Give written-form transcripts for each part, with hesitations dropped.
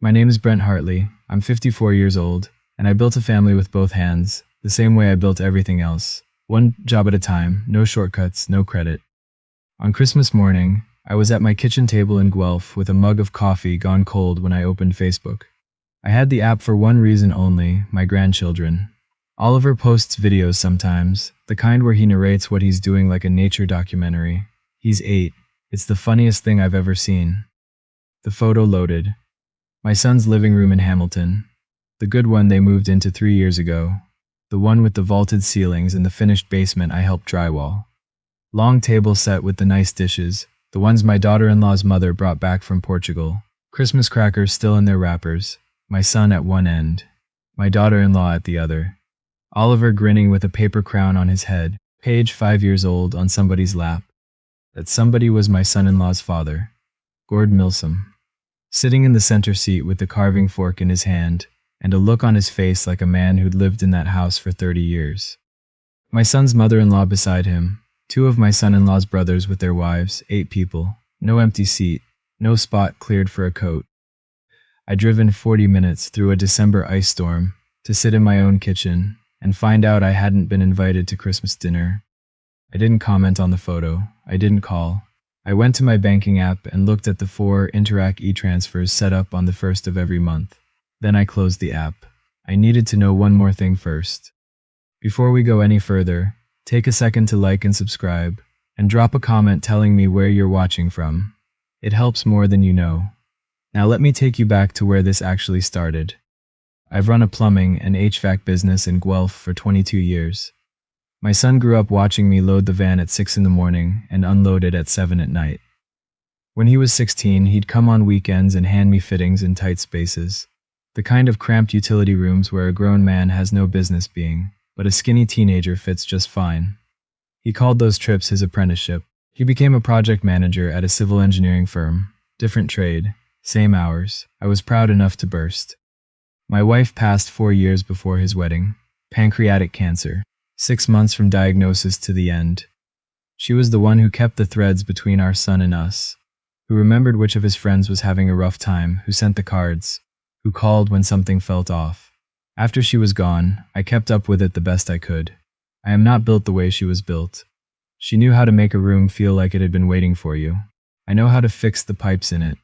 My name is Brent Hartley. I'm 54 years old, and I built a family with both hands, the same way I built everything else. One job at a time, no shortcuts, no credit. On Christmas morning, I was at my kitchen table in Guelph with a mug of coffee gone cold when I opened Facebook. I had the app for one reason only, my grandchildren. Oliver posts videos sometimes, the kind where he narrates what he's doing like a nature documentary. He's 8. It's the funniest thing I've ever seen. The photo loaded. My son's living room in Hamilton. The good one they moved into 3 years ago. The one with the vaulted ceilings and the finished basement I helped drywall. Long table set with the nice dishes, the ones my daughter-in-law's mother brought back from Portugal. Christmas crackers still in their wrappers. My son at one end. My daughter-in-law at the other. Oliver grinning with a paper crown on his head. Paige, 5 years old, on somebody's lap. That somebody was my son-in-law's father, Gord Milsom, sitting in the center seat with the carving fork in his hand, and a look on his face like a man who'd lived in that house for 30 years. My son's mother-in-law beside him, 2 of my son-in-law's brothers with their wives, 8 people, no empty seat, no spot cleared for a coat. I'd driven 40 minutes through a December ice storm to sit in my own kitchen and find out I hadn't been invited to Christmas dinner. I didn't comment on the photo. I didn't call. I went to my banking app and looked at the 4 Interac e-transfers set up on the 1st of every month. Then I closed the app. I needed to know one more thing first. Before we go any further, take a second to like and subscribe, and drop a comment telling me where you're watching from. It helps more than you know. Now let me take you back to where this actually started. I've run a plumbing and HVAC business in Guelph for 22 years. My son grew up watching me load the van at 6 in the morning and unload it at 7 at night. When he was 16, he'd come on weekends and hand me fittings in tight spaces. The kind of cramped utility rooms where a grown man has no business being, but a skinny teenager fits just fine. He called those trips his apprenticeship. He became a project manager at a civil engineering firm. Different trade, same hours. I was proud enough to burst. My wife passed 4 years before his wedding. Pancreatic cancer. 6 months from diagnosis to the end. She was the one who kept the threads between our son and us, who remembered which of his friends was having a rough time, who sent the cards, who called when something felt off. After she was gone, I kept up with it the best I could. I am not built the way she was built. She knew how to make a room feel like it had been waiting for you. I know how to fix the pipes in it.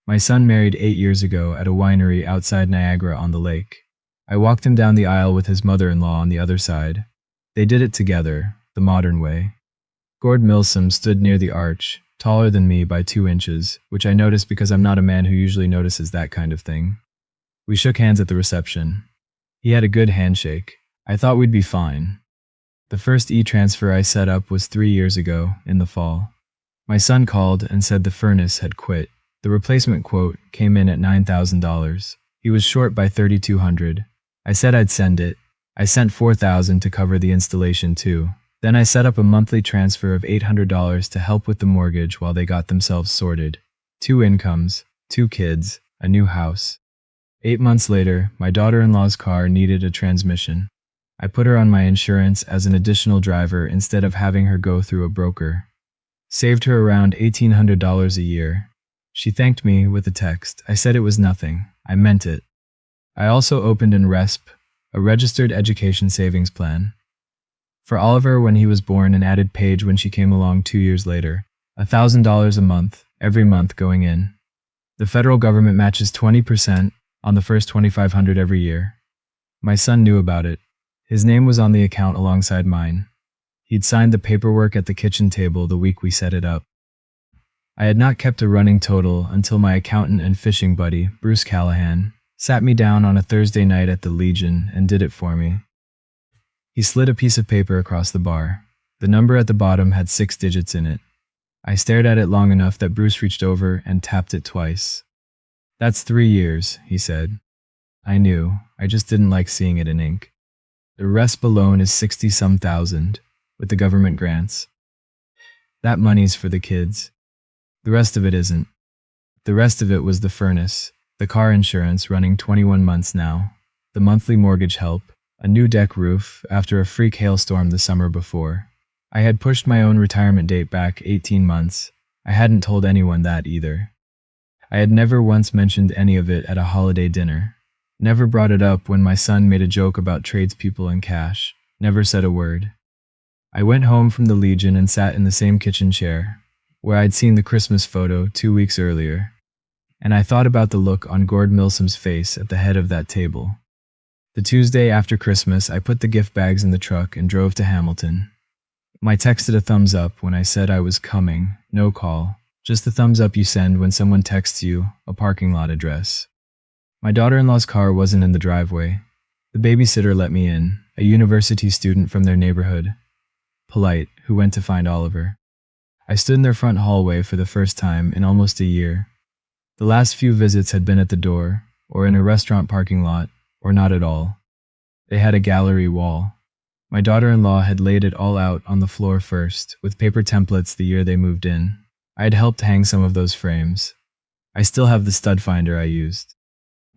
My son married 8 years ago at a winery outside Niagara on the lake. I walked him down the aisle with his mother-in-law on the other side. They did it together, the modern way. Gord Milsom stood near the arch, taller than me by 2 inches, which I noticed because I'm not a man who usually notices that kind of thing. We shook hands at the reception. He had a good handshake. I thought we'd be fine. The first e-transfer I set up was 3 years ago, in the fall. My son called and said the furnace had quit. The replacement quote came in at $9,000. He was short by $3,200. I said I'd send it. I sent $4,000 to cover the installation too. Then I set up a monthly transfer of $800 to help with the mortgage while they got themselves sorted. 2 incomes, 2 kids, a new house. 8 months later, my daughter-in-law's car needed a transmission. I put her on my insurance as an additional driver instead of having her go through a broker. Saved her around $1,800 a year. She thanked me with a text. I said it was nothing. I meant it. I also opened an RESP, a registered education savings plan, for Oliver when he was born, and added Paige when she came along 2 years later. $1,000 a month, every month going in. The federal government matches 20% on the first $2,500 every year. My son knew about it. His name was on the account alongside mine. He'd signed the paperwork at the kitchen table the week we set it up. I had not kept a running total until my accountant and fishing buddy, Bruce Callahan, sat me down on a Thursday night at the Legion and did it for me. He slid a piece of paper across the bar. The number at the bottom had 6 digits in it. I stared at it long enough that Bruce reached over and tapped it twice. "That's 3 years," he said. I knew. I just didn't like seeing it in ink. The rest alone is 60-some thousand, with the government grants. That money's for the kids. The rest of it isn't. The rest of it was the furnace, the car insurance running 21 months now, the monthly mortgage help, a new deck roof after a freak hailstorm the summer before. I had pushed my own retirement date back 18 months. I hadn't told anyone that either. I had never once mentioned any of it at a holiday dinner. Never brought it up when my son made a joke about tradespeople and cash. Never said a word. I went home from the Legion and sat in the same kitchen chair, where I'd seen the Christmas photo 2 weeks earlier, and I thought about the look on Gord Milsom's face at the head of that table. The Tuesday after Christmas, I put the gift bags in the truck and drove to Hamilton. I texted a thumbs up when I said I was coming, no call, just the thumbs up you send when someone texts you a parking lot address. My daughter-in-law's car wasn't in the driveway. The babysitter let me in, a university student from their neighborhood, polite, who went to find Oliver. I stood in their front hallway for the first time in almost a year. The last few visits had been at the door, or in a restaurant parking lot, or not at all. They had a gallery wall. My daughter-in-law had laid it all out on the floor first, with paper templates the year they moved in. I had helped hang some of those frames. I still have the stud finder I used.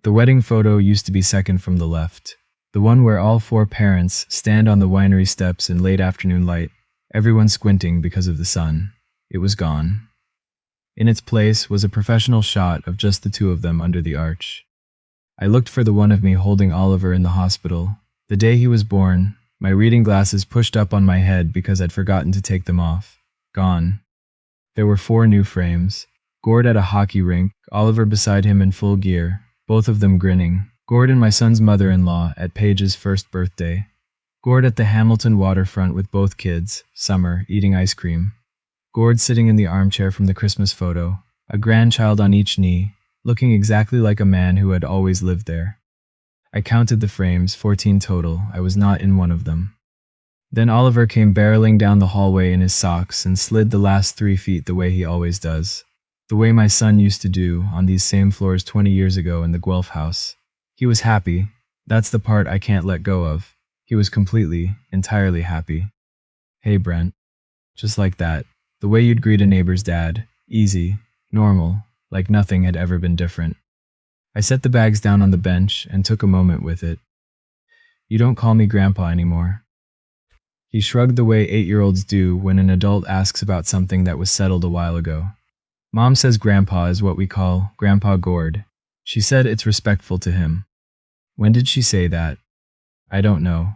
The wedding photo used to be second from the left, the one where all four parents stand on the winery steps in late afternoon light, everyone squinting because of the sun. It was gone. In its place was a professional shot of just the two of them under the arch. I looked for the one of me holding Oliver in the hospital. The day he was born, my reading glasses pushed up on my head because I'd forgotten to take them off. Gone. There were 4 new frames. Gord at a hockey rink, Oliver beside him in full gear, both of them grinning. Gord and my son's mother-in-law at Paige's first birthday. Gord at the Hamilton waterfront with both kids, summer, eating ice cream. Gord sitting in the armchair from the Christmas photo, a grandchild on each knee, looking exactly like a man who had always lived there. I counted the frames, 14 total. I was not in one of them. Then Oliver came barreling down the hallway in his socks and slid the last 3 feet the way he always does. The way my son used to do on these same floors 20 years ago in the Guelph house. He was happy. That's the part I can't let go of. He was completely, entirely happy. Hey, Brent. Just like that. The way you'd greet a neighbor's dad. Easy. Normal. Like nothing had ever been different. I set the bags down on the bench and took a moment with it. You don't call me Grandpa anymore. He shrugged the way 8-year-olds do when an adult asks about something that was settled a while ago. Mom says Grandpa is what we call Grandpa Gord. She said it's respectful to him. When did she say that? I don't know.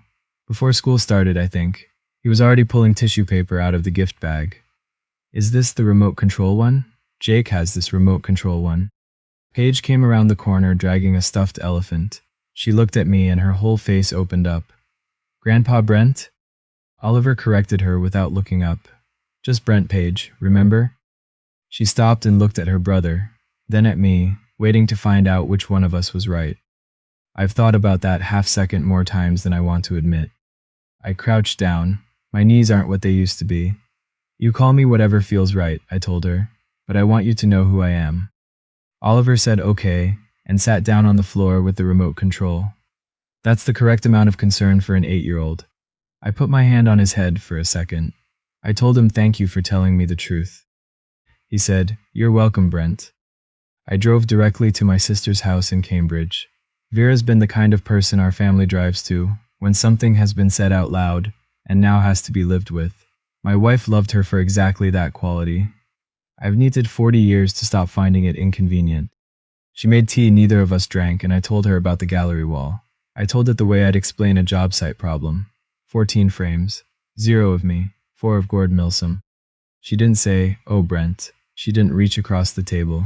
Before school started, I think. He was already pulling tissue paper out of the gift bag. Is this the remote control one? Jake has this remote control one. Paige came around the corner dragging a stuffed elephant. She looked at me and her whole face opened up. Grandpa Brent? Oliver corrected her without looking up. Just Brent, Paige, remember? She stopped and looked at her brother, then at me, waiting to find out which one of us was right. I've thought about that half-second more times than I want to admit. I crouched down. My knees aren't what they used to be. You call me whatever feels right, I told her, but I want you to know who I am. Oliver said okay, and sat down on the floor with the remote control. That's the correct amount of concern for an 8-year-old. I put my hand on his head for a second. I told him thank you for telling me the truth. He said, You're welcome, Brent. I drove directly to my sister's house in Cambridge. Vera's been the kind of person our family drives to when something has been said out loud and now has to be lived with. My wife loved her for exactly that quality. I've needed 40 years to stop finding it inconvenient. She made tea neither of us drank, and I told her about the gallery wall. I told it the way I'd explain a job site problem. 14 frames. 0 of me. 4 of Gord Milsom. She didn't say, oh, Brent. She didn't reach across the table.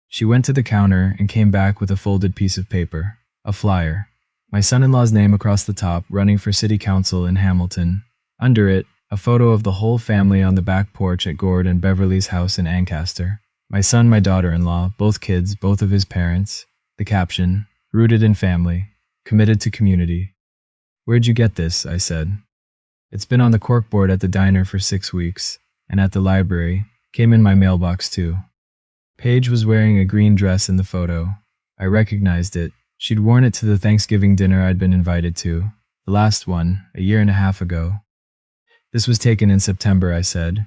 She went to the counter and came back with a folded piece of paper. A flyer. My son-in-law's name across the top, running for city council in Hamilton. Under it, a photo of the whole family on the back porch at Gord and Beverly's house in Ancaster. My son, my daughter-in-law, both kids, both of his parents. The caption, rooted in family, committed to community. Where'd you get this? I said. It's been on the corkboard at the diner for 6 weeks, and at the library. Came in my mailbox too. Paige was wearing a green dress in the photo. I recognized it. She'd worn it to the Thanksgiving dinner I'd been invited to. The last one, a year and a half ago. This was taken in September, I said.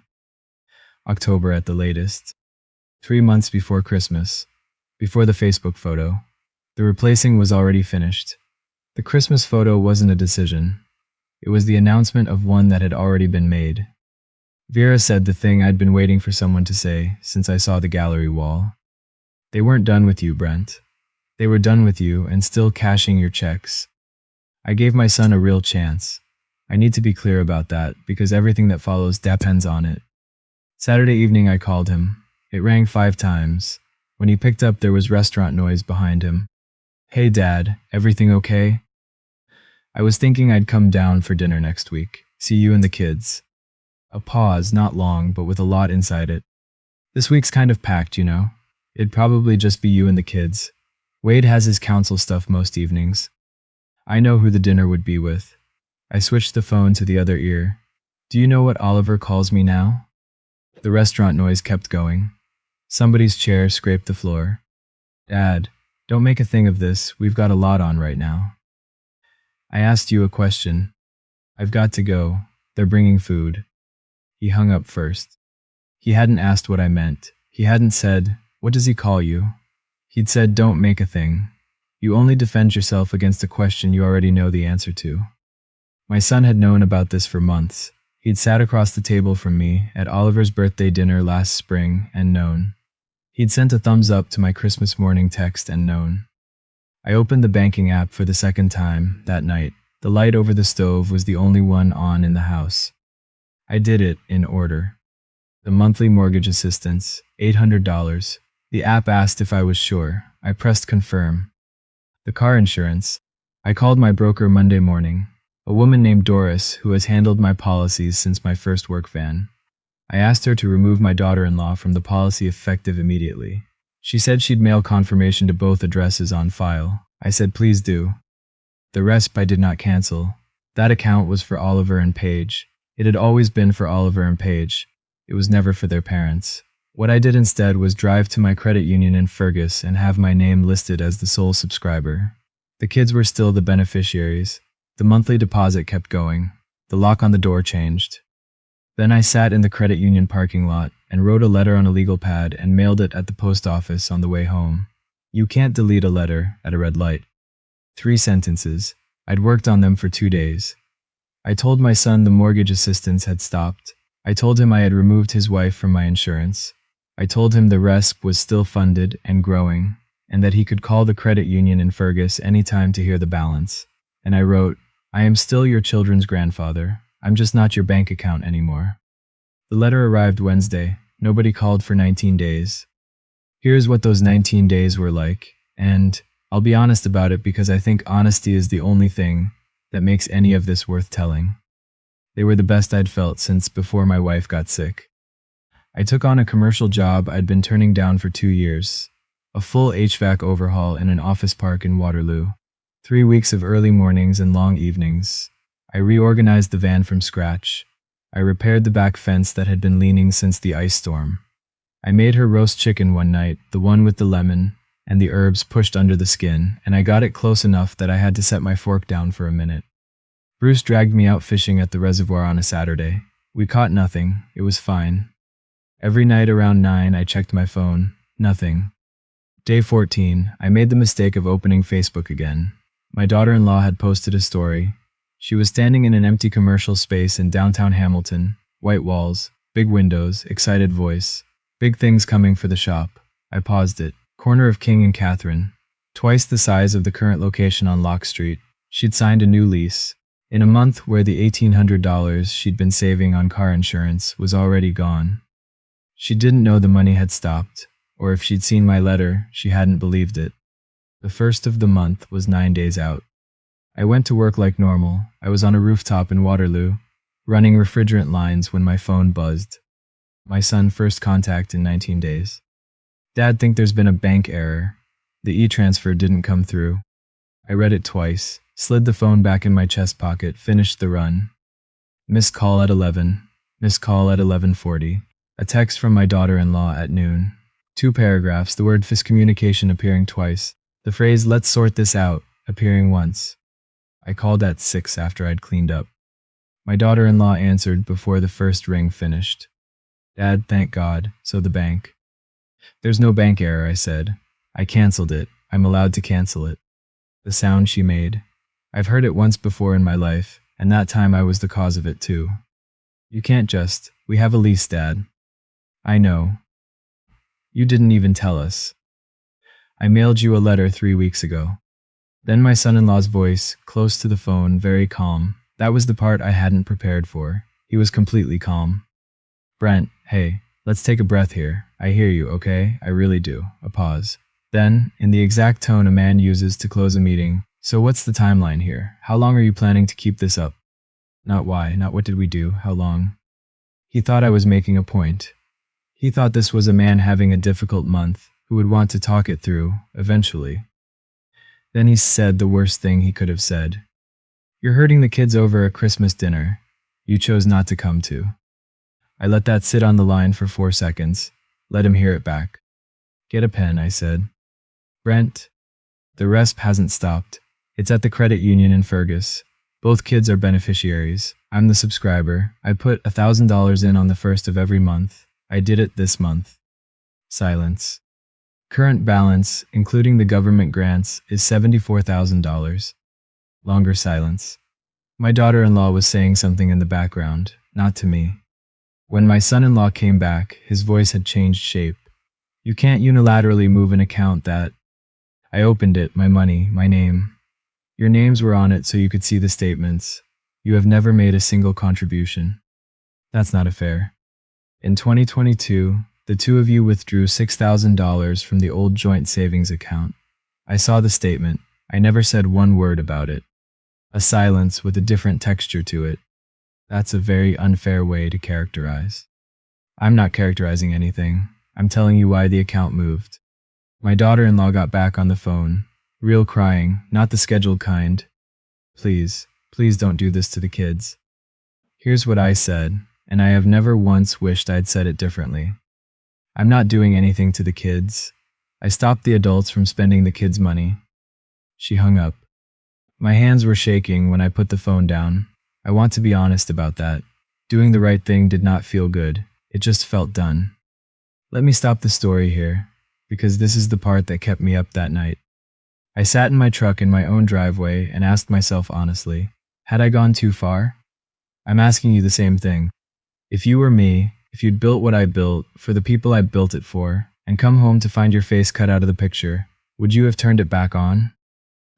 October at the latest. 3 months before Christmas. Before the Facebook photo. The replacing was already finished. The Christmas photo wasn't a decision. It was the announcement of one that had already been made. Vera said the thing I'd been waiting for someone to say since I saw the gallery wall. They weren't done with you, Brent. They were done with you and still cashing your checks. I gave my son a real chance. I need to be clear about that because everything that follows depends on it. Saturday evening I called him. It rang 5 times. When he picked up, there was restaurant noise behind him. Hey Dad, everything okay? I was thinking I'd come down for dinner next week. See you and the kids. A pause, not long, but with a lot inside it. This week's kind of packed, you know. It'd probably just be you and the kids. Wade has his council stuff most evenings. I know who the dinner would be with. I switched the phone to the other ear. Do you know what Oliver calls me now? The restaurant noise kept going. Somebody's chair scraped the floor. Dad, don't make a thing of this. We've got a lot on right now. I asked you a question. I've got to go. They're bringing food. He hung up first. He hadn't asked what I meant. He hadn't said, what does he call you? He'd said, don't make a thing. You only defend yourself against a question you already know the answer to. My son had known about this for months. He'd sat across the table from me at Oliver's birthday dinner last spring and known. He'd sent a thumbs up to my Christmas morning text and known. I opened the banking app for the second time that night. The light over the stove was the only one on in the house. I did it in order. The monthly mortgage assistance, $800. The app asked if I was sure. I pressed confirm. The car insurance. I called my broker Monday morning, a woman named Doris who has handled my policies since my first work van. I asked her to remove my daughter-in-law from the policy effective immediately. She said she'd mail confirmation to both addresses on file. I said please do. The rest I did not cancel. That account was for Oliver and Paige. It had always been for Oliver and Paige. It was never for their parents. What I did instead was drive to my credit union in Fergus and have my name listed as the sole subscriber. The kids were still the beneficiaries. The monthly deposit kept going. The lock on the door changed. Then I sat in the credit union parking lot and wrote a letter on a legal pad and mailed it at the post office on the way home. You can't delete a letter at a red light. 3 sentences. I'd worked on them for 2 days. I told my son the mortgage assistance had stopped. I told him I had removed his wife from my insurance. I told him the RESP was still funded and growing, and that he could call the credit union in Fergus anytime to hear the balance. And I wrote, I am still your children's grandfather. I'm just not your bank account anymore. The letter arrived Wednesday. Nobody called for 19 days. Here's what those 19 days were like, and I'll be honest about it because I think honesty is the only thing that makes any of this worth telling. They were the best I'd felt since before my wife got sick. I took on a commercial job I'd been turning down for 2 years. A full HVAC overhaul in an office park in Waterloo. 3 weeks of early mornings and long evenings. I reorganized the van from scratch. I repaired the back fence that had been leaning since the ice storm. I made her roast chicken one night, the one with the lemon and the herbs pushed under the skin, and I got it close enough that I had to set my fork down for a minute. Bruce dragged me out fishing at the reservoir on a Saturday. We caught nothing. It was fine. Every night around 9, I checked my phone. Nothing. Day 14, I made the mistake of opening Facebook again. My daughter-in-law had posted a story. She was standing in an empty commercial space in downtown Hamilton. White walls, big windows, excited voice. Big things coming for the shop. I paused it. Corner of King and Catherine. Twice the size of the current location on Locke Street. She'd signed a new lease. In a month where the $1,800 she'd been saving on car insurance was already gone. She didn't know the money had stopped, or if she'd seen my letter, she hadn't believed it. The first of the month was 9 days out. I went to work like normal. I was on a rooftop in Waterloo, running refrigerant lines when my phone buzzed. My son first contact in 19 days. Dad, think there's been a bank error. The e-transfer didn't come through. I read it twice, slid the phone back in my chest pocket, finished the run. Missed call at 11. Missed call at 11:40. A text from my daughter-in-law at noon. 2 paragraphs, the word miscommunication appearing twice. The phrase, let's sort this out, appearing once. I called at 6 after I'd cleaned up. My daughter-in-law answered before the first ring finished. Dad, thank God, so the bank. There's no bank error, I said. I canceled it. I'm allowed to cancel it. The sound she made. I've heard it once before in my life, and that time I was the cause of it too. You can't just, we have a lease, Dad. I know. You didn't even tell us. I mailed you a letter 3 weeks ago. Then my son-in-law's voice, close to the phone, very calm. That was the part I hadn't prepared for. He was completely calm. Brent, hey, let's take a breath here. I hear you, okay? I really do. A pause. Then, in the exact tone a man uses to close a meeting, so what's the timeline here? How long are you planning to keep this up? Not why, not what did we do, how long. He thought I was making a point. He thought this was a man having a difficult month, who would want to talk it through, eventually. Then he said the worst thing he could have said. You're hurting the kids over a Christmas dinner you chose not to come to. I let that sit on the line for 4 seconds, let him hear it back. Get a pen, I said. Brent, the RESP hasn't stopped. It's at the credit union in Fergus. Both kids are beneficiaries. I'm the subscriber. I put $1,000 in on the first of every month. I did it this month. Silence. Current balance, including the government grants, is $74,000. Longer silence. My daughter-in-law was saying something in the background, not to me. When my son-in-law came back, his voice had changed shape. You can't unilaterally move an account that... I opened it, my money, my name. Your names were on it so you could see the statements. You have never made a single contribution. That's not fair. In 2022, the two of you withdrew $6,000 from the old joint savings account. I saw the statement. I never said one word about it. A silence with a different texture to it. That's a very unfair way to characterize. I'm not characterizing anything. I'm telling you why the account moved. My daughter-in-law got back on the phone. Real crying, not the scheduled kind. Please, please don't do this to the kids. Here's what I said, and I have never once wished I'd said it differently. I'm not doing anything to the kids. I stopped the adults from spending the kids' money. She hung up. My hands were shaking when I put the phone down. I want to be honest about that. Doing the right thing did not feel good. It just felt done. Let me stop the story here, because this is the part that kept me up that night. I sat in my truck in my own driveway and asked myself honestly, had I gone too far? I'm asking you the same thing. If you were me, if you'd built what I built for the people I built it for, and come home to find your face cut out of the picture, would you have turned it back on?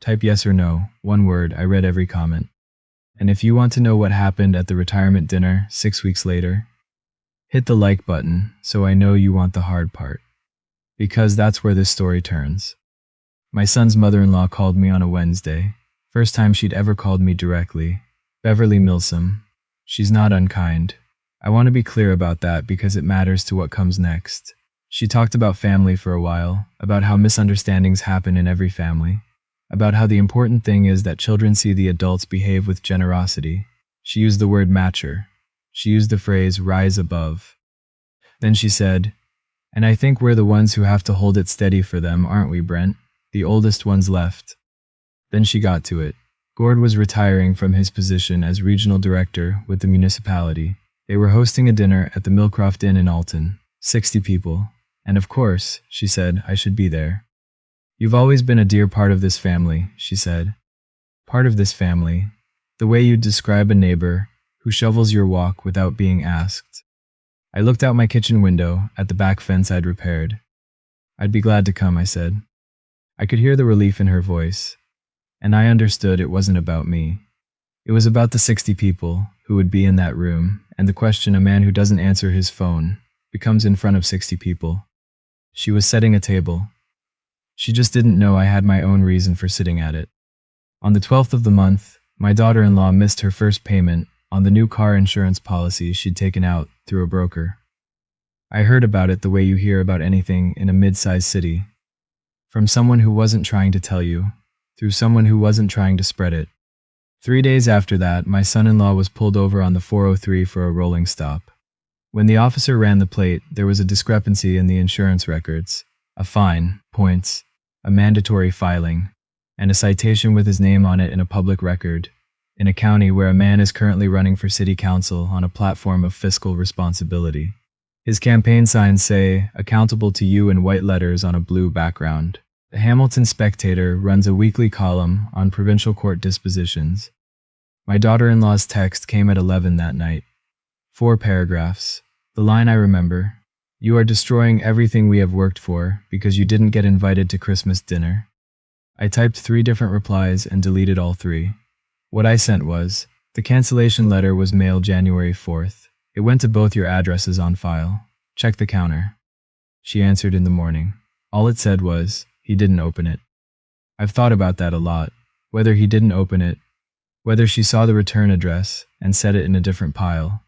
Type yes or no, one word, I read every comment. And if you want to know what happened at the retirement dinner 6 weeks later, hit the like button so I know you want the hard part. Because that's where this story turns. My son's mother-in-law called me on a Wednesday. First time she'd ever called me directly. Beverly Milsom. She's not unkind. I want to be clear about that because it matters to what comes next. She talked about family for a while, about how misunderstandings happen in every family, about how the important thing is that children see the adults behave with generosity. She used the word matcher. She used the phrase rise above. Then she said, and I think we're the ones who have to hold it steady for them, aren't we, Brent? The oldest ones left. Then she got to it. Gord was retiring from his position as regional director with the municipality. They were hosting a dinner at the Millcroft Inn in Alton. 60 people. And of course, she said, I should be there. You've always been a dear part of this family, she said. Part of this family. The way you'd describe a neighbor who shovels your walk without being asked. I looked out my kitchen window at the back fence I'd repaired. I'd be glad to come, I said. I could hear the relief in her voice, and I understood it wasn't about me. It was about the 60 people who would be in that room, and the question a man who doesn't answer his phone becomes in front of 60 people. She was setting a table. She just didn't know I had my own reason for sitting at it. On the 12th of the month, my daughter-in-law missed her first payment on the new car insurance policy she'd taken out through a broker. I heard about it the way you hear about anything in a mid-sized city. From someone who wasn't trying to tell you, through someone who wasn't trying to spread it. 3 days after that, my son-in-law was pulled over on the 403 for a rolling stop. When the officer ran the plate, there was a discrepancy in the insurance records, a fine, points, a mandatory filing, and a citation with his name on it in a public record, in a county where a man is currently running for city council on a platform of fiscal responsibility. His campaign signs say, accountable to you in white letters on a blue background. The Hamilton Spectator runs a weekly column on provincial court dispositions. My daughter-in-law's text came at 11 that night. 4 paragraphs. The line I remember, You are destroying everything we have worked for because you didn't get invited to Christmas dinner. I typed 3 different replies and deleted all 3. What I sent was, the cancellation letter was mailed January 4th. It went to both your addresses on file. Check the counter. She answered in the morning. All it said was, he didn't open it. I've thought about that a lot. Whether he didn't open it, whether she saw the return address and set it in a different pile,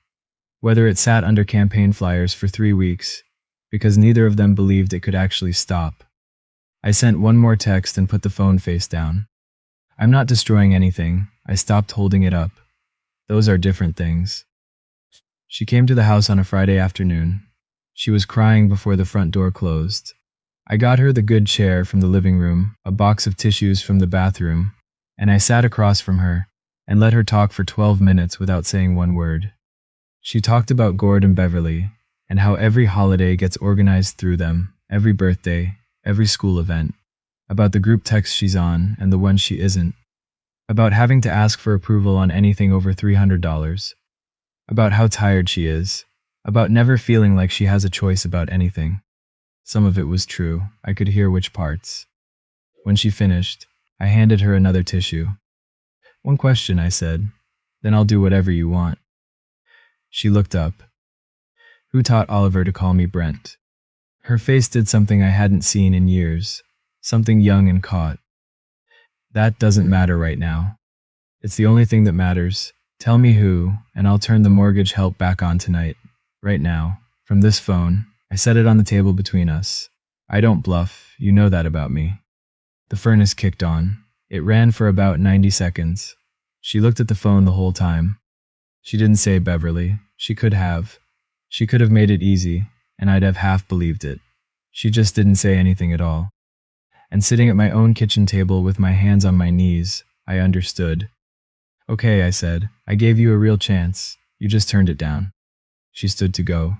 whether it sat under campaign flyers for 3 weeks, because neither of them believed it could actually stop. I sent one more text and put the phone face down. I'm not destroying anything. I stopped holding it up. Those are different things. She came to the house on a Friday afternoon. She was crying before the front door closed. I got her the good chair from the living room, a box of tissues from the bathroom, and I sat across from her and let her talk for 12 minutes without saying one word. She talked about Gord and Beverly and how every holiday gets organized through them, every birthday, every school event, about the group text she's on and the one she isn't, about having to ask for approval on anything over $300, about how tired she is, about never feeling like she has a choice about anything. Some of it was true. I could hear which parts. When she finished, I handed her another tissue. One question, I said. Then I'll do whatever you want. She looked up. Who taught Oliver to call me Brent? Her face did something I hadn't seen in years, something young and caught. That doesn't matter right now. It's the only thing that matters. Tell me who, and I'll turn the mortgage help back on tonight. Right now, from this phone. I set it on the table between us. I don't bluff, you know that about me. The furnace kicked on. It ran for about 90 seconds. She looked at the phone the whole time. She didn't say Beverly. She could have. She could have made it easy, and I'd have half believed it. She just didn't say anything at all. And sitting at my own kitchen table with my hands on my knees, I understood. Okay, I said. I gave you a real chance. You just turned it down. She stood to go.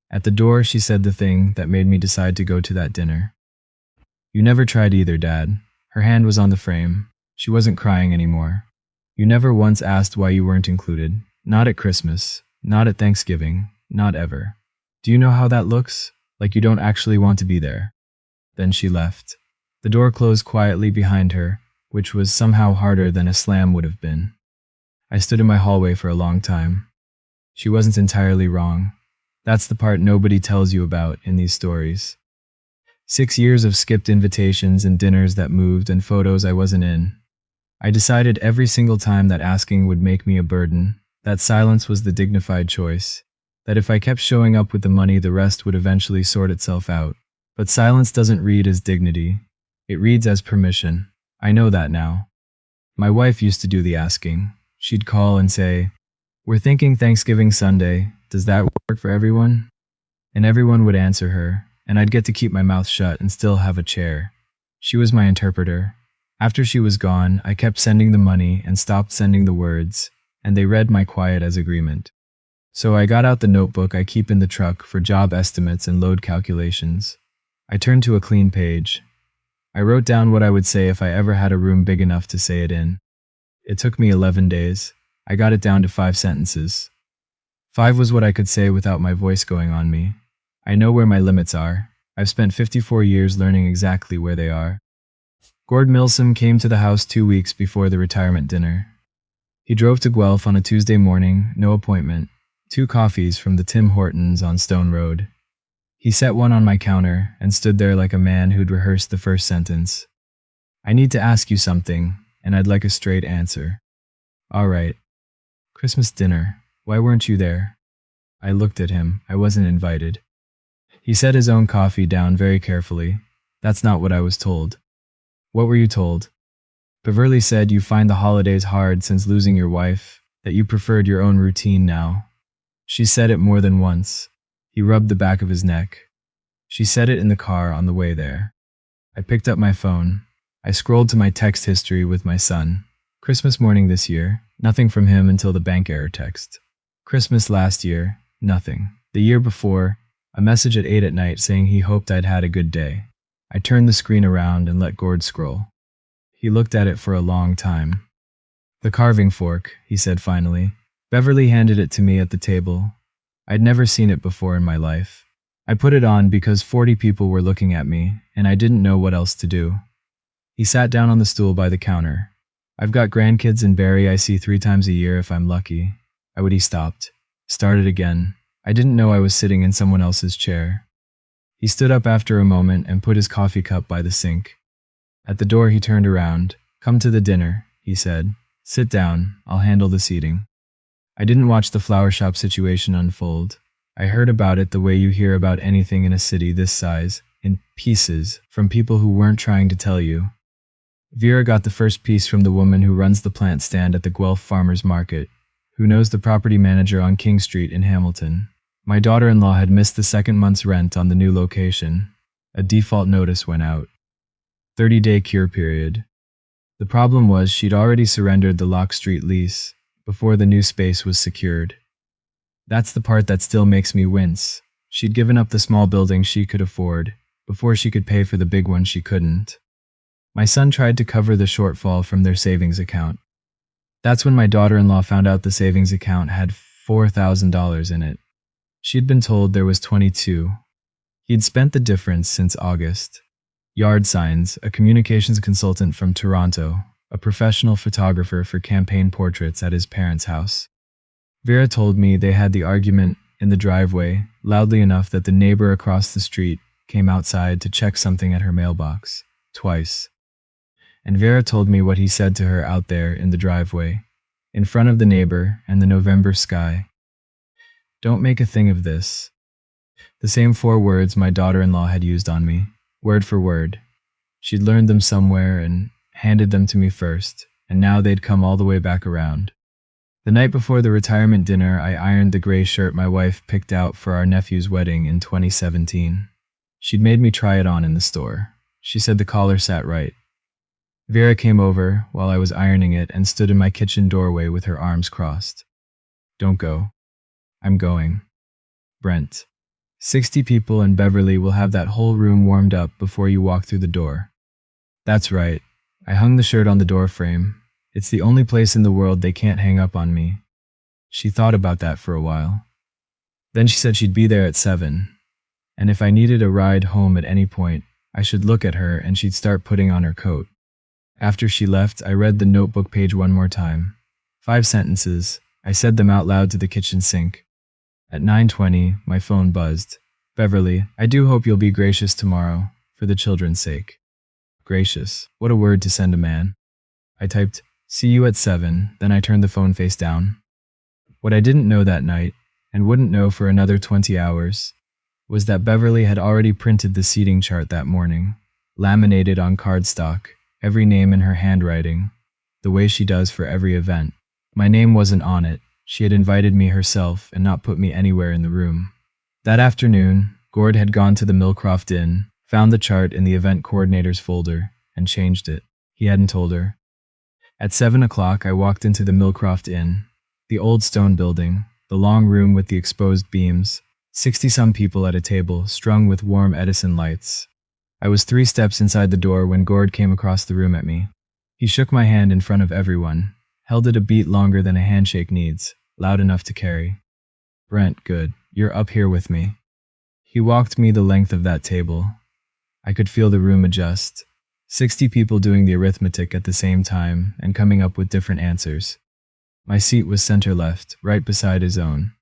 At the door, she said the thing that made me decide to go to that dinner. You never tried either, Dad. Her hand was on the frame. She wasn't crying anymore. You never once asked why you weren't included. Not at Christmas. Not at Thanksgiving. Not ever. Do you know how that looks? Like you don't actually want to be there. Then she left. The door closed quietly behind her, which was somehow harder than a slam would have been. I stood in my hallway for a long time. She wasn't entirely wrong. That's the part nobody tells you about in these stories. 6 years of skipped invitations and dinners that moved and photos I wasn't in. I decided every single time that asking would make me a burden, that silence was the dignified choice, that if I kept showing up with the money, the rest would eventually sort itself out. But silence doesn't read as dignity. It reads as permission. I know that now. My wife used to do the asking. She'd call and say, "We're thinking Thanksgiving Sunday. Does that work for everyone?" And everyone would answer her, and I'd get to keep my mouth shut and still have a chair. She was my interpreter. After she was gone, I kept sending the money and stopped sending the words, and they read my quiet as agreement. So I got out the notebook I keep in the truck for job estimates and load calculations. I turned to a clean page. I wrote down what I would say if I ever had a room big enough to say it in. It took me 11 days. I got it down to 5 sentences. 5 was what I could say without my voice going on me. I know where my limits are. I've spent 54 years learning exactly where they are. Gord Milsom came to the house 2 weeks before the retirement dinner. He drove to Guelph on a Tuesday morning, no appointment, 2 coffees from the Tim Hortons on Stone Road. He set one on my counter and stood there like a man who'd rehearsed the first sentence. "I need to ask you something, and I'd like a straight answer." "All right." "Christmas dinner. Why weren't you there?" I looked at him. I wasn't invited. He set his own coffee down very carefully. "That's not what I was told." "What were you told?" "Beverly said you find the holidays hard since losing your wife, that you preferred your own routine now." She said it more than once. He rubbed the back of his neck. "She said it in the car on the way there." I picked up my phone. I scrolled to my text history with my son. Christmas morning this year, nothing from him until the bank error text. Christmas last year, nothing. The year before, a message at 8 at night saying he hoped I'd had a good day. I turned the screen around and let Gord scroll. He looked at it for a long time. "The carving fork," he said finally. Beverly handed it to me at the table. I'd never seen it before in my life. I put it on because 40 people were looking at me, and I didn't know what else to do. He sat down on the stool by the counter. I've got grandkids in Barrie I see 3 times a year if I'm lucky. He stopped. Started again. I didn't know I was sitting in someone else's chair. He stood up after a moment and put his coffee cup by the sink. At the door he turned around. Come to the dinner, he said. Sit down, I'll handle the seating. I didn't watch the flower shop situation unfold. I heard about it the way you hear about anything in a city this size, in pieces, from people who weren't trying to tell you. Vera got the first piece from the woman who runs the plant stand at the Guelph Farmers Market, who knows the property manager on King Street in Hamilton. My daughter-in-law had missed the second month's rent on the new location. A default notice went out. 30-day cure period. The problem was she'd already surrendered the Lock Street lease before the new space was secured. That's the part that still makes me wince. She'd given up the small building she could afford before she could pay for the big one she couldn't. My son tried to cover the shortfall from their savings account. That's when my daughter-in-law found out the savings account had $4,000 in it. She'd been told there was 22. He'd spent the difference since August. Yard Signs, a communications consultant from Toronto, a professional photographer for campaign portraits at his parents' house. Vera told me they had the argument in the driveway loudly enough that the neighbor across the street came outside to check something at her mailbox, twice. And Vera told me what he said to her out there in the driveway, in front of the neighbor and the November sky. Don't make a thing of this. The same 4 words my daughter-in-law had used on me, word for word. She'd learned them somewhere and handed them to me first, and now they'd come all the way back around. The night before the retirement dinner, I ironed the gray shirt my wife picked out for our nephew's wedding in 2017. She'd made me try it on in the store. She said the collar sat right. Vera came over while I was ironing it and stood in my kitchen doorway with her arms crossed. Don't go. I'm going. Brent. 60 people in Beverly will have that whole room warmed up before you walk through the door. That's right. I hung the shirt on the door frame. It's the only place in the world they can't hang up on me. She thought about that for a while. Then she said she'd be there at 7, and if I needed a ride home at any point, I should look at her and she'd start putting on her coat. After she left, I read the notebook page one more time. 5 sentences. I said them out loud to the kitchen sink. At 9:20, my phone buzzed. Beverly, I do hope you'll be gracious tomorrow, for the children's sake. Gracious. What a word to send a man. I typed, see you at 7, then I turned the phone face down. What I didn't know that night, and wouldn't know for another 20 hours, was that Beverly had already printed the seating chart that morning, laminated on cardstock, every name in her handwriting, the way she does for every event. My name wasn't on it. She had invited me herself and not put me anywhere in the room. That afternoon, Gord had gone to the Millcroft Inn, found the chart in the event coordinator's folder, and changed it. He hadn't told her. At 7 o'clock, I walked into the Millcroft Inn, the old stone building, the long room with the exposed beams, 60-some people at a table strung with warm Edison lights. I was 3 steps inside the door when Gord came across the room at me. He shook my hand in front of everyone, held it a beat longer than a handshake needs, loud enough to carry. Brent, good. You're up here with me. He walked me the length of that table. I could feel the room adjust. 60 people doing the arithmetic at the same time and coming up with different answers. My seat was center left, right beside his own.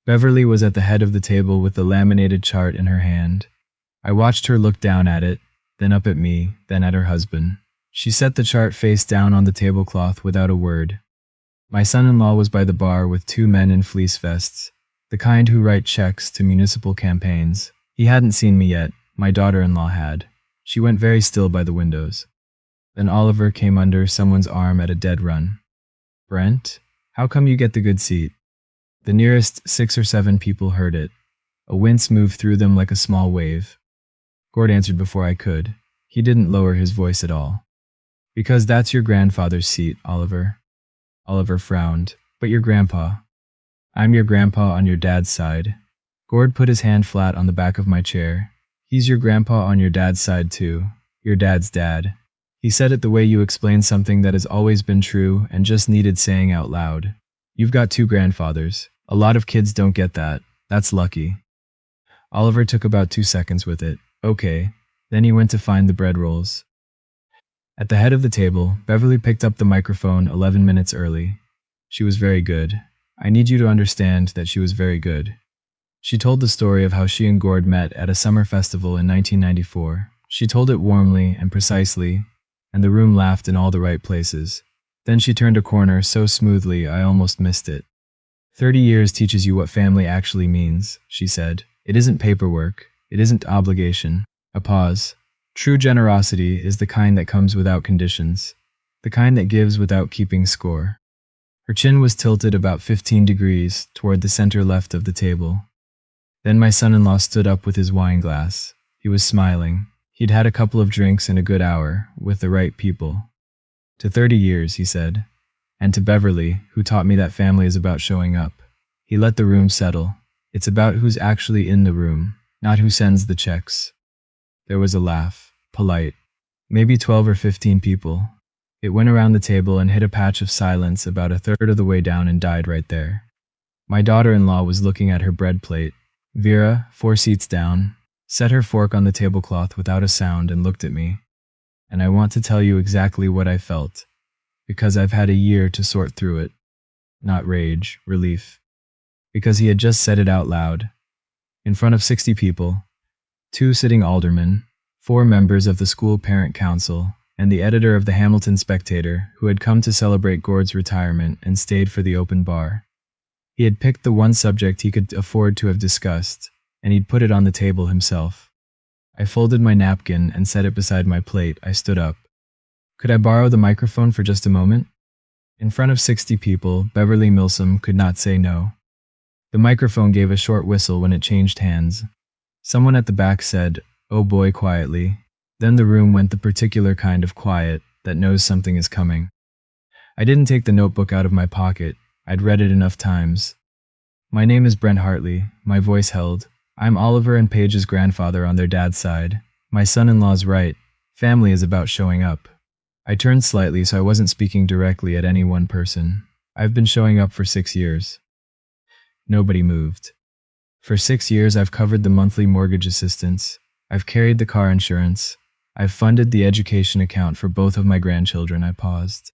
Beverly was at the head of the table with the laminated chart in her hand. I watched her look down at it, then up at me, then at her husband. She set the chart face down on the tablecloth without a word. My son-in-law was by the bar with 2 men in fleece vests, the kind who write checks to municipal campaigns. He hadn't seen me yet. My daughter-in-law had. She went very still by the windows. Then Oliver came under someone's arm at a dead run. Brent, how come you get the good seat? The nearest 6 or 7 people heard it. A wince moved through them like a small wave. Gord answered before I could. He didn't lower his voice at all. Because that's your grandfather's seat, Oliver. Oliver frowned. But your grandpa. I'm your grandpa on your dad's side. Gord put his hand flat on the back of my chair. He's your grandpa on your dad's side too. Your dad's dad. He said it the way you explain something that has always been true and just needed saying out loud. You've got 2 grandfathers. A lot of kids don't get that. That's lucky. Oliver took about 2 seconds with it. Okay. Then he went to find the bread rolls. At the head of the table, Beverly picked up the microphone 11 minutes early. She was very good. I need you to understand that she was very good. She told the story of how she and Gord met at a summer festival in 1994. She told it warmly and precisely, and the room laughed in all the right places. Then she turned a corner so smoothly I almost missed it. 30 years teaches you what family actually means, she said. It isn't paperwork. It isn't obligation. A pause. True generosity is the kind that comes without conditions, the kind that gives without keeping score. Her chin was tilted about 15 degrees toward the center left of the table. Then my son-in-law stood up with his wine glass. He was smiling. He'd had a couple of drinks in a good hour, with the right people. To 30 years, he said. And to Beverly, who taught me that family is about showing up. He let the room settle. It's about who's actually in the room, not who sends the checks. There was a laugh, polite. Maybe 12 or 15 people. It went around the table and hit a patch of silence about a third of the way down and died right there. My daughter-in-law was looking at her bread plate. Vera, 4 seats down, set her fork on the tablecloth without a sound and looked at me. And I want to tell you exactly what I felt, because I've had a year to sort through it. Not rage, relief. Because he had just said it out loud. In front of 60 people, 2 sitting aldermen, 4 members of the school parent council, and the editor of the Hamilton Spectator, who had come to celebrate Gord's retirement and stayed for the open bar. He had picked the one subject he could afford to have discussed, and he'd put it on the table himself. I folded my napkin and set it beside my plate. I stood up. Could I borrow the microphone for just a moment? In front of 60 people, Beverly Milsom could not say no. The microphone gave a short whistle when it changed hands. Someone at the back said, "Oh boy," quietly. Then the room went the particular kind of quiet that knows something is coming. I didn't take the notebook out of my pocket. I'd read it enough times. My name is Brent Hartley, my voice held. I'm Oliver and Paige's grandfather on their dad's side. My son-in-law's right. Family is about showing up. I turned slightly so I wasn't speaking directly at any one person. I've been showing up for 6 years. Nobody moved. For 6 years I've covered the monthly mortgage assistance. I've carried the car insurance. I've funded the education account for both of my grandchildren. I paused.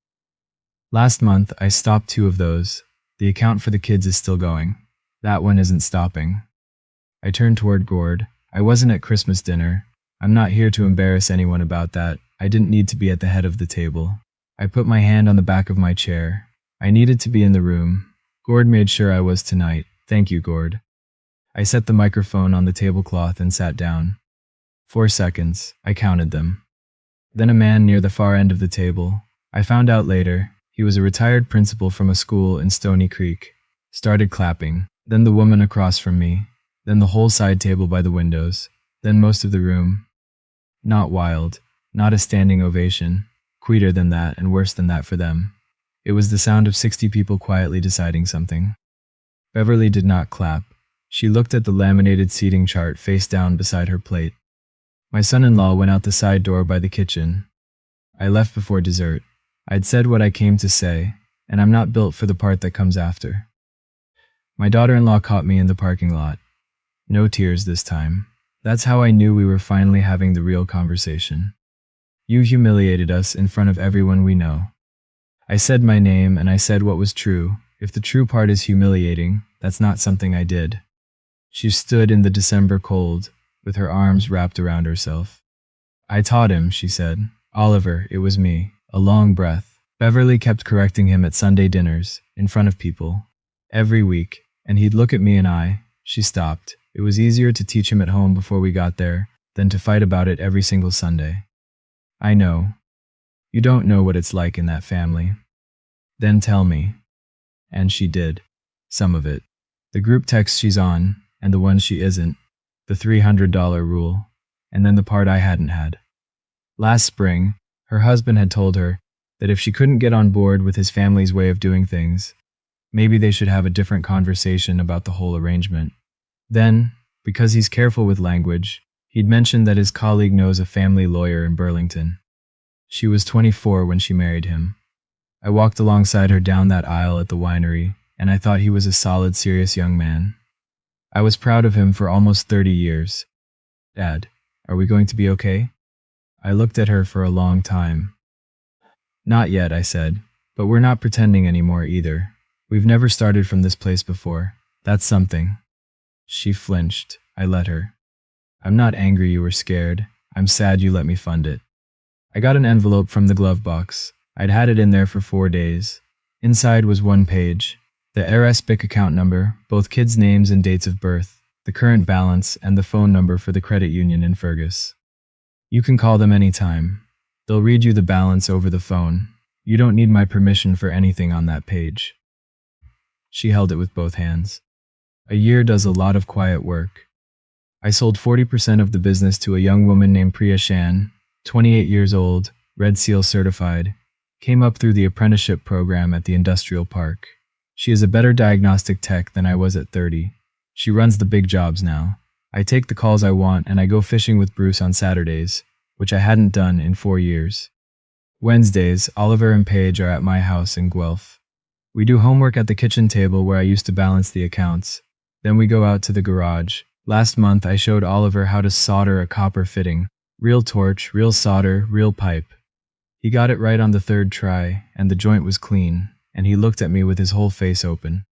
Last month I stopped 2 of those. The account for the kids is still going. That one isn't stopping. I turned toward Gord. I wasn't at Christmas dinner. I'm not here to embarrass anyone about that. I didn't need to be at the head of the table. I put my hand on the back of my chair. I needed to be in the room. Gord made sure I was tonight. Thank you, Gord. I set the microphone on the tablecloth and sat down. 4 seconds. I counted them. Then a man near the far end of the table. I found out later, he was a retired principal from a school in Stony Creek. Started clapping. Then the woman across from me. Then the whole side table by the windows. Then most of the room. Not wild. Not a standing ovation. Quieter than that and worse than that for them. It was the sound of 60 people quietly deciding something. Beverly did not clap. She looked at the laminated seating chart face down beside her plate. My son-in-law went out the side door by the kitchen. I left before dessert. I'd said what I came to say, and I'm not built for the part that comes after. My daughter-in-law caught me in the parking lot. No tears this time. That's how I knew we were finally having the real conversation. You humiliated us in front of everyone we know. I said my name and I said what was true. If the true part is humiliating, that's not something I did. She stood in the December cold, with her arms wrapped around herself. I taught him, she said. Oliver, it was me. A long breath. Beverly kept correcting him at Sunday dinners, in front of people. Every week, and he'd look at me and she stopped. It was easier to teach him at home before we got there, than to fight about it every single Sunday. I know. You don't know what it's like in that family. Then tell me. And she did. Some of it. The group text she's on, and the one she isn't. The $300 rule. And then the part I hadn't had. Last spring, her husband had told her that if she couldn't get on board with his family's way of doing things, maybe they should have a different conversation about the whole arrangement. Then, because he's careful with language, he'd mentioned that his colleague knows a family lawyer in Burlington. She was 24 when she married him. I walked alongside her down that aisle at the winery, and I thought he was a solid, serious young man. I was proud of him for almost 30 years. Dad, are we going to be okay? I looked at her for a long time. Not yet, I said, but we're not pretending anymore either. We've never started from this place before. That's something. She flinched. I let her. I'm not angry you were scared. I'm sad you let me fund it. I got an envelope from the glove box. I'd had it in there for 4 days. Inside was one page. The RSBIC account number, both kids' names and dates of birth, the current balance, and the phone number for the credit union in Fergus. You can call them anytime. They'll read you the balance over the phone. You don't need my permission for anything on that page. She held it with both hands. A year does a lot of quiet work. I sold 40% of the business to a young woman named Priya Shan, 28 years old, Red Seal certified, came up through the apprenticeship program at the industrial park. She is a better diagnostic tech than I was at 30. She runs the big jobs now. I take the calls I want and I go fishing with Bruce on Saturdays, which I hadn't done in 4 years. Wednesdays, Oliver and Paige are at my house in Guelph. We do homework at the kitchen table where I used to balance the accounts. Then we go out to the garage. Last month I showed Oliver how to solder a copper fitting. Real torch, real solder, real pipe. He got it right on the 3rd try, and the joint was clean, and he looked at me with his whole face open.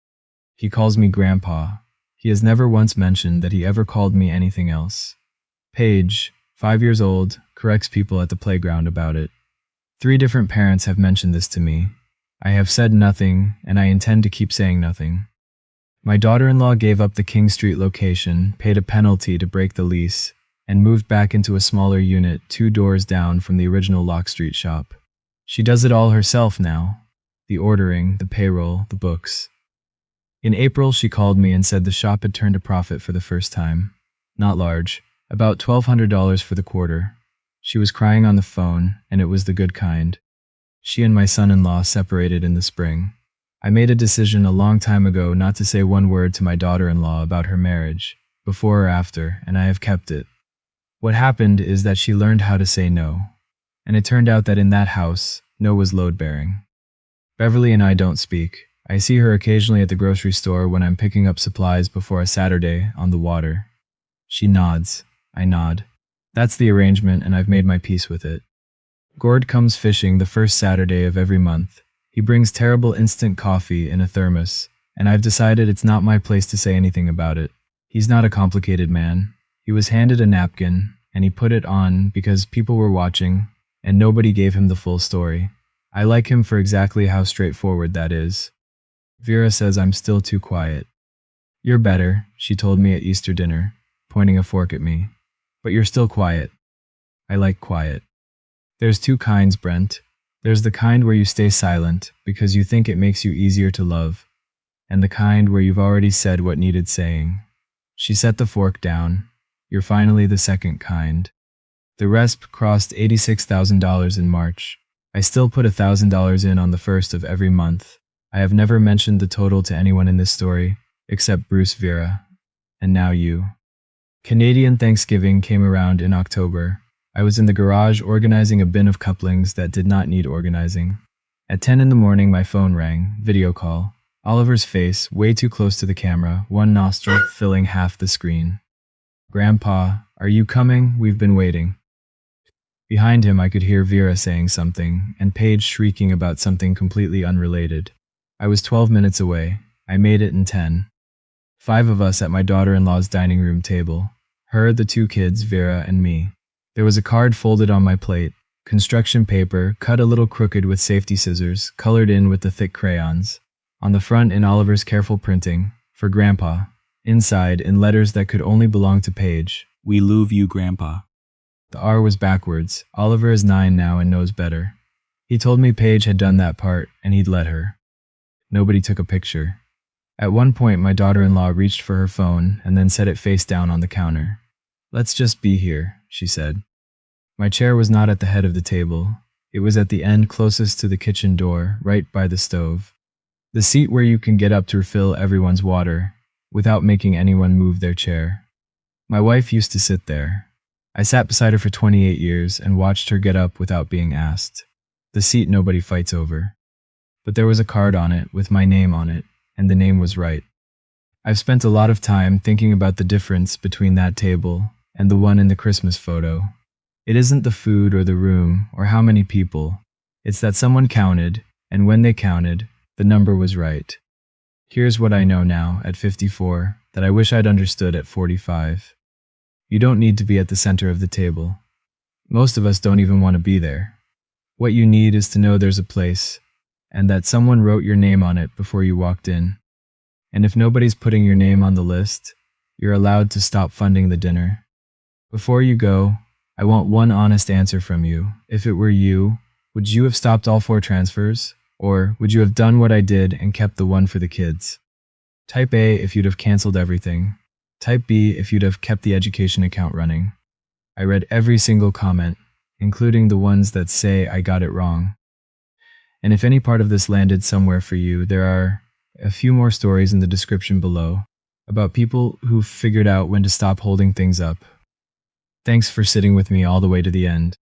He calls me Grandpa. He has never once mentioned that he ever called me anything else. Paige, 5 years old, corrects people at the playground about it. 3 different parents have mentioned this to me. I have said nothing, and I intend to keep saying nothing. My daughter-in-law gave up the King Street location, paid a penalty to break the lease, and moved back into a smaller unit 2 doors down from the original Lock Street shop. She does it all herself now. The ordering, the payroll, the books. In April, she called me and said the shop had turned a profit for the first time. Not large, about $1,200 for the quarter. She was crying on the phone, and it was the good kind. She and my son-in-law separated in the spring. I made a decision a long time ago not to say one word to my daughter-in-law about her marriage, before or after, and I have kept it. What happened is that she learned how to say no, and it turned out that in that house, no was load-bearing. Beverly and I don't speak. I see her occasionally at the grocery store when I'm picking up supplies before a Saturday on the water. She nods. I nod. That's the arrangement, and I've made my peace with it. Gord comes fishing the first Saturday of every month. He brings terrible instant coffee in a thermos, and I've decided it's not my place to say anything about it. He's not a complicated man. He was handed a napkin, and he put it on because people were watching, and nobody gave him the full story. I like him for exactly how straightforward that is. Vera says I'm still too quiet. You're better, she told me at Easter dinner, pointing a fork at me. But you're still quiet. I like quiet. There's 2 kinds, Brent. There's the kind where you stay silent because you think it makes you easier to love, and the kind where you've already said what needed saying. She set the fork down. You're finally the second kind. The RESP crossed $86,000 in March. I still put $1,000 in on the 1st of every month. I have never mentioned the total to anyone in this story, except Bruce, Vera, and now you. Canadian Thanksgiving came around in October. I was in the garage organizing a bin of couplings that did not need organizing. At 10 in the morning, my phone rang, video call. Oliver's face, way too close to the camera, one nostril filling half the screen. Grandpa, are you coming? We've been waiting. Behind him, I could hear Vera saying something, and Paige shrieking about something completely unrelated. I was 12 minutes away. I made it in 10. 5 of us at my daughter-in-law's dining room table. Her, the 2 kids, Vera, and me. There was a card folded on my plate. Construction paper, cut a little crooked with safety scissors, colored in with the thick crayons. On the front, in Oliver's careful printing, for Grandpa. Inside, in letters that could only belong to Paige, we love you, Grandpa. The R was backwards. Oliver is 9 now and knows better. He told me Paige had done that part, and he'd let her. Nobody took a picture. At one point, my daughter-in-law reached for her phone and then set it face down on the counter. Let's just be here, she said. My chair was not at the head of the table. It was at the end closest to the kitchen door, right by the stove. The seat where you can get up to refill everyone's water, without making anyone move their chair. My wife used to sit there. I sat beside her for 28 years and watched her get up without being asked. The seat nobody fights over. But there was a card on it with my name on it, and the name was right. I've spent a lot of time thinking about the difference between that table and the one in the Christmas photo. It isn't the food or the room or how many people. It's that someone counted, and when they counted, the number was right. Here's what I know now, at 54, that I wish I'd understood at 45. You don't need to be at the center of the table. Most of us don't even want to be there. What you need is to know there's a place, and that someone wrote your name on it before you walked in. And if nobody's putting your name on the list, you're allowed to stop funding the dinner. Before you go, I want one honest answer from you. If it were you, would you have stopped all 4 transfers? Or would you have done what I did and kept the one for the kids? Type A if you'd have canceled everything. Type B if you'd have kept the education account running. I read every single comment, including the ones that say I got it wrong. And if any part of this landed somewhere for you, there are a few more stories in the description below about people who figured out when to stop holding things up. Thanks for sitting with me all the way to the end.